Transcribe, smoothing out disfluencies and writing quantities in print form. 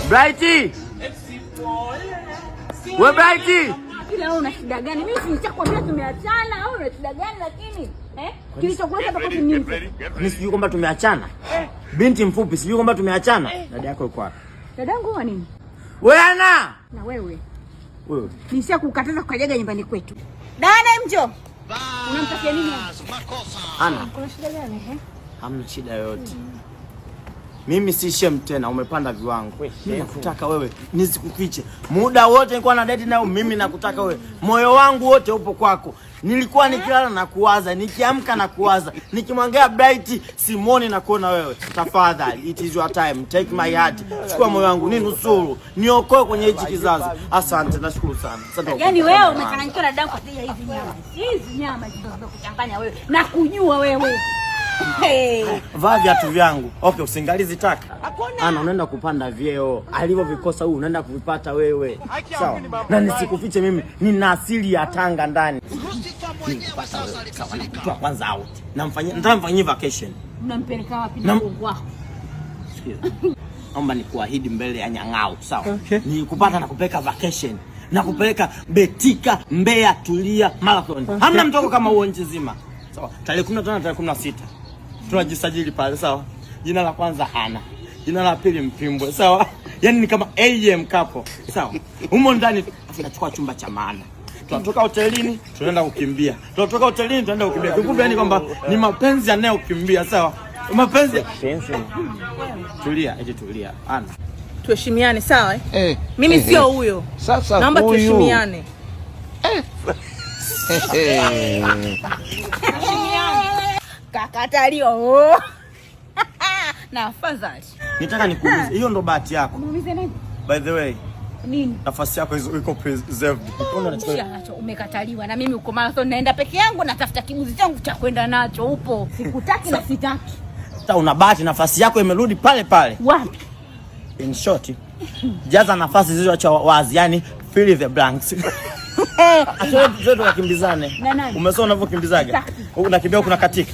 Brighty. Wewe Brighty. Kila una shida gani? Mimi sinichakwambia tumeachana au una shida gani lakini? Kilichokuleta mpaka nini? Mimi sijui kwamba tumeachana. Binti mfupi sijui kwamba tumeachana. Dada yako yuko wapi? Dadangu wa nini? Wewe ana. Na wewe. Wewe. Nishakukataza kukajaga nyumbani kwetu. Dada mjo. Unamtakia nini? Ana. Kuna shida gani Hamna shida yoyote. Mimi si shem tena, umepanda viwango. Nakutaka wewe nisikufiche. Muda wote nilikuwa na date nayo, mimi nakutaka wewe. Moyo wangu wote upo kwako. Nilikuwa nikilala na kuwaza, nikiamka na kuwaza, nikimwangalia Bright Simoni na kuona wewe. Tafadhali, it is your time. Take my heart. Chukua moyo wangu, ninusuru, niokoe kwenye hichi kizazi. Asante, nashukuru sana. Asante. Yaani wewe umechanganyika na damu kwa hizi nyama. Hizi nyama zinazokuchanganya wewe. Na kujua wewe. Vaa viatu vyangu. Okay, usingalizi taka. Ana unaenda kupanda vyeo. Alivyovikosa huyu unaenda kuvipata wewe. Sawa. Na nisikufiche mimi nina asili ya Tanga ndani. Nikipata wewe. Sawa, nikutoa kwanza out. Nitamfanyia vacation. Unampeleka wapi na Mungu wako? Sikia. Naomba nikuahidi mbele ya Nyang'au, sawa? Okay. Nikupata na kupeleka vacation. Na kupeleka Betika, Mbeya, Tulia, Marathon. Okay. Hamna mtoko kama huo nchi nzima. Sawa. Tarehe 15 na tarehe 16. Tunajisajili pale, sawa? Jina la kwanza Hana. Jina la pili Mpimbwe, sawa? Yaani ni kama AM couple, sawa? Humo ndani tunachukua chumba cha maana. Tunatoka hotelini, tunaenda kukimbia. Tunatoka hotelini, tunaenda kukimbia. Kifupi yani kwamba ni mapenzi yanayokimbia, sawa? Mapenzi. Tulia, tulia. Ana. Tuheshimiane, sawa Mimi sio huyo. Sasa naomba tuheshimiane. Kakatalio. Na afadhali. Nitaka nikuulize, hiyo ndo bahati yako. Muulize nani? By the way, nini? Nafasi yako iko preserved. Umekataliwa na mimi uko Marathon naenda peke yangu natafuta kibuzi changu cha kwenda nacho upo. Sikutaki na sitaki. Sasa una bahati nafasi yako imerudi pale pale. Wapi? In short, jaza nafasi zilizoacha wazi, yani fill the blanks. Zote wakimbizane. Umesoma unavyokimbizaga? Unakimbia kuna katika.